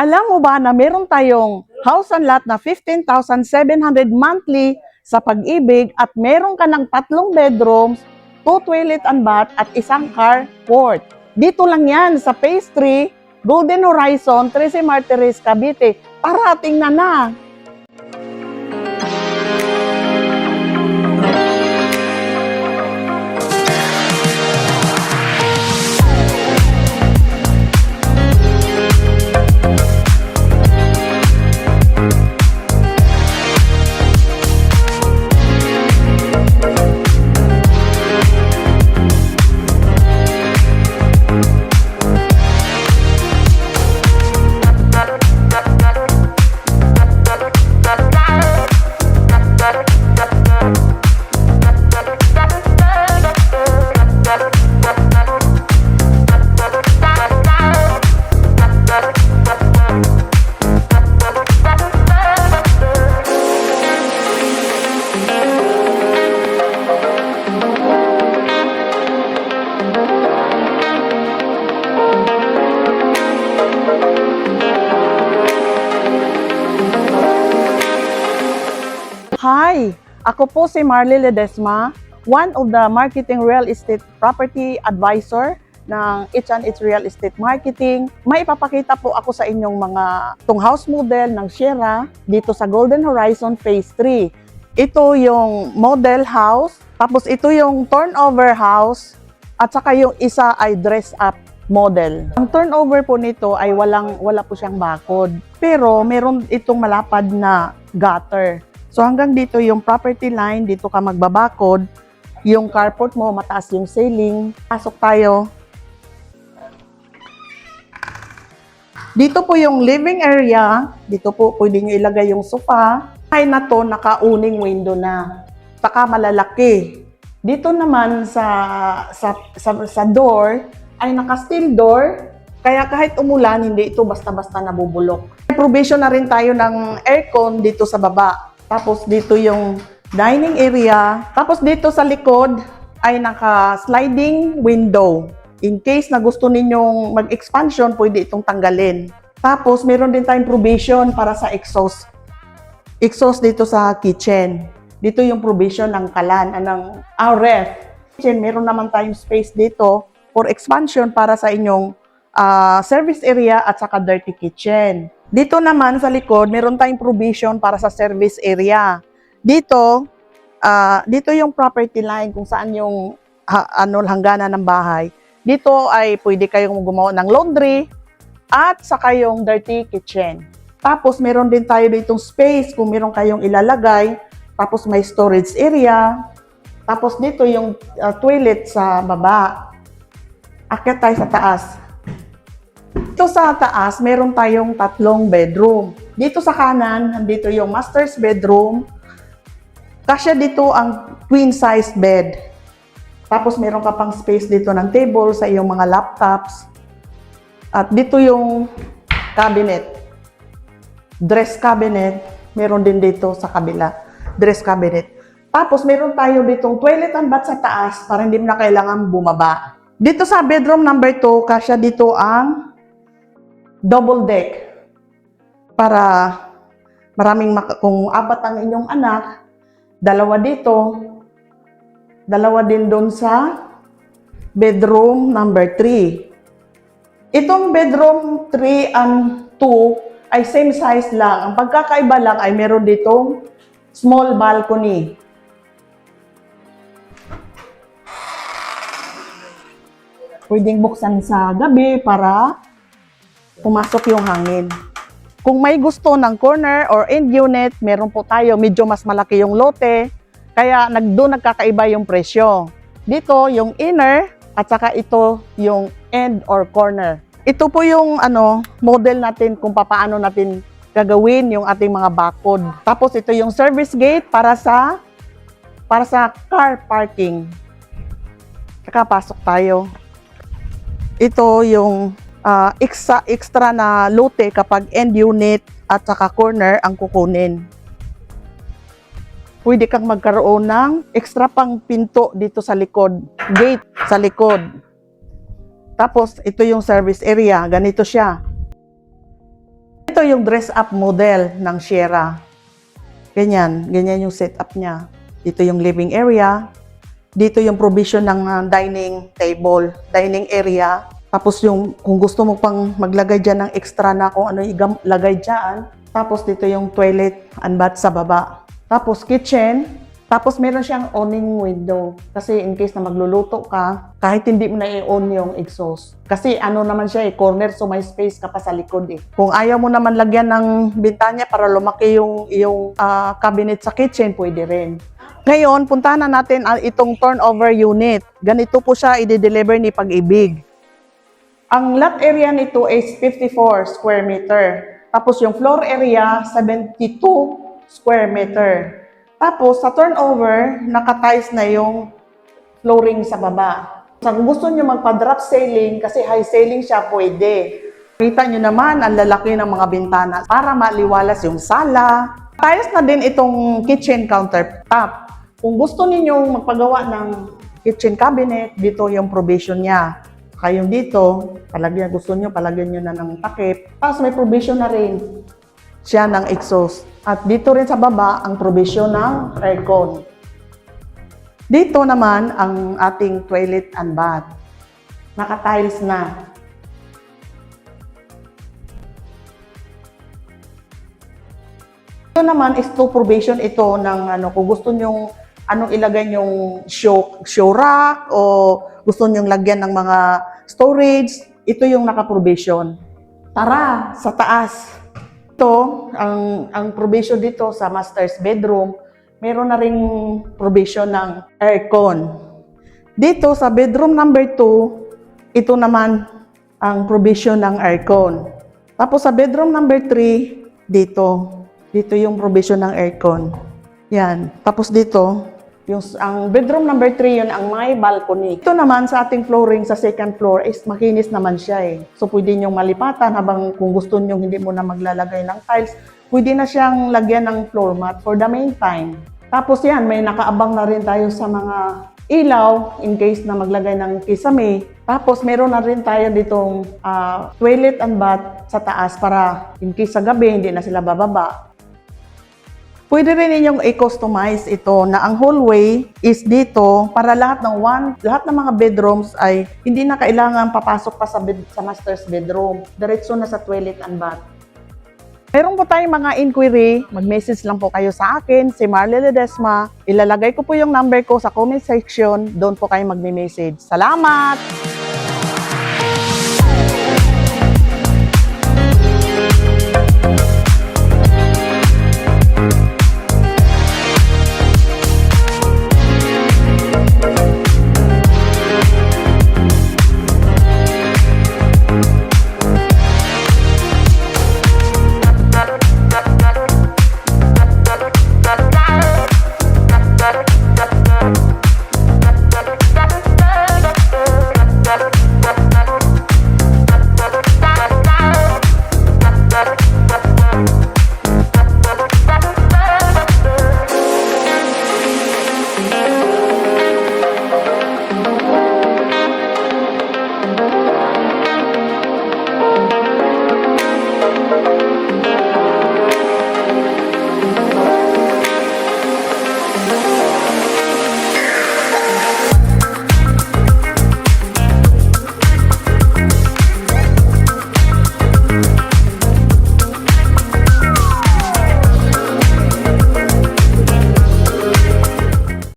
Alam mo ba na meron tayong house and lot na 15,700 monthly sa Pag-ibig at meron ka ng 3 bedrooms, 2 toilet and bath at isang carport. Dito lang yan sa Phase 3, Golden Horizon, 13 Martires, Cavite. Parating na. Hi! Ako po si Marley Ledesma, one of the marketing real estate property advisor ng H&H Real Estate Marketing. May ipapakita po ako sa inyong mga house model ng Sierra dito sa Golden Horizon Phase 3. Ito yung model house, tapos ito yung turnover house, at saka yung isa ay dress up model. Ang turnover po nito ay wala po siyang bakod, pero meron itong malapad na gutter. So hanggang dito yung property line, dito ka magbabakod. Yung carport mo, mataas yung ceiling. Pasok tayo. Dito po yung living area. Dito po pwede nyo ilagay yung sofa. Ay na to, naka-uning window na. Saka malalaki. Dito naman sa door, ay naka-steel door. Kaya kahit umulan, hindi ito basta-basta nabubulok. May provision na rin tayo ng aircon dito sa baba. Tapos dito yung dining area. Tapos dito sa likod ay naka-sliding window. In case na gusto ninyong mag-expansion, pwede itong tanggalin. Tapos meron din tayong provision para sa exhaust. Exhaust dito sa kitchen. Dito yung provision ng kalan, ng ref. Kitchen, meron naman tayong space dito for expansion para sa inyong service area at saka dirty kitchen. Dito naman sa likod, meron tayong provision para sa service area. Dito yung property line kung saan yung hangganan ng bahay. Dito ay pwede kayong gumawa ng laundry at saka yung dirty kitchen. Tapos meron din tayo ditong space kung meron kayong ilalagay. Tapos may storage area. Tapos dito yung toilet sa baba. Akyat tayo sa taas. Dito sa taas, meron tayong 3 bedroom. Dito sa kanan, nandito yung master's bedroom. Kasya dito ang queen size bed. Tapos meron ka pang space dito ng table sa iyong mga laptops. At dito yung cabinet. Dress cabinet. Meron din dito sa kabila. Dress cabinet. Tapos meron tayo ditong toilet and bath sa taas para hindi mo na kailangan bumaba. Dito sa bedroom number 2, kasya dito ang double deck para maraming kung 4 ang inyong anak, 2 dito, 2 din doon sa bedroom number 3. Itong bedroom 3 and 2 ay same size lang. Ang pagkakaiba lang ay meron ditong small balcony. Pwedeng buksan sa gabi para pumasok yung hangin. Kung may gusto ng corner or end unit, meron po tayo. Medyo mas malaki yung lote. Kaya doon nagkakaiba yung presyo. Dito yung inner at saka ito yung end or corner. Ito po yung model natin kung paano natin gagawin yung ating mga bakod. Tapos ito yung service gate para sa car parking. Saka pasok tayo. Ito yung extra na lote kapag end unit at saka corner ang kukunin. Pwede kang magkaroon ng extra pang pinto dito sa likod, gate sa likod. Tapos ito yung service area, ganito siya. Ito yung dress-up model ng Sierra. Ganyan yung setup niya. Dito yung living area. Dito yung provision ng dining table, dining area. Tapos yung kung gusto mo pang maglagay dyan ng extra na kung ano ilagay dyan. Tapos dito yung toilet and bath sa baba. Tapos kitchen. Tapos meron siyang awning window. Kasi in case na magluluto ka, kahit hindi mo na i-on yung exhaust. Kasi ano naman siya corner, so may space ka pa sa likod Kung ayaw mo naman lagyan ng bintanya para lumaki yung cabinet sa kitchen, pwede rin. Ngayon, puntahan na natin itong turnover unit. Ganito po siya i-deliver ni Pag-ibig. Ang lot area nito is 54 square meter. Tapos yung floor area, 72 square meter. Tapos, sa turnover, nakatiles na yung flooring sa baba. So, kung gusto nyo magpa-drop ceiling, kasi high ceiling siya, pwede. Kita nyo naman, ang lalaki ng mga bintana para maliwalas yung sala. Tiles na din itong kitchen countertop. Kung gusto ninyong magpagawa ng kitchen cabinet, dito yung provision niya. Kayong dito, gusto nyo, palagyan nyo na ng takip. Tapos may provision na rin siya ng exhaust. At dito rin sa baba, ang provision ng aircon. Dito naman, ang ating toilet and bath. Naka-tiles na. Ito naman is to provision ito ng kung gusto nyong anong ilagay nyong show rack o gusto nyong lagyan ng mga storage, ito yung naka-provision. Tara, sa taas. Ito, ang provision dito sa master's bedroom, meron na ring provision ng aircon. Dito sa bedroom number 2, ito naman ang provision ng aircon. Tapos sa bedroom number 3, dito yung provision ng aircon. Yan. Tapos dito, ang bedroom number 3, yun ang may balcony. Ito naman sa ating flooring sa second floor is makinis naman siya So pwede nyong malipatan habang kung gusto nyong hindi mo na maglalagay ng tiles, pwede na siyang lagyan ng floor mat for the meantime. Tapos yan, may nakaabang na rin tayo sa mga ilaw in case na maglagay ng kisame. Tapos meron na rin tayo ditong toilet and bath sa taas para in case sa gabi hindi na sila bababa. Pwede rin ninyong i-customize ito na ang hallway is dito para lahat ng mga bedrooms ay hindi na kailangan papasok pa sa master's bedroom. Diretso na sa toilet and bath. Meron po tayong mga inquiry, mag-message lang po kayo sa akin, si Marley Ledesma. Ilalagay ko po yung number ko sa comment section, doon po kayo mag-message. Salamat!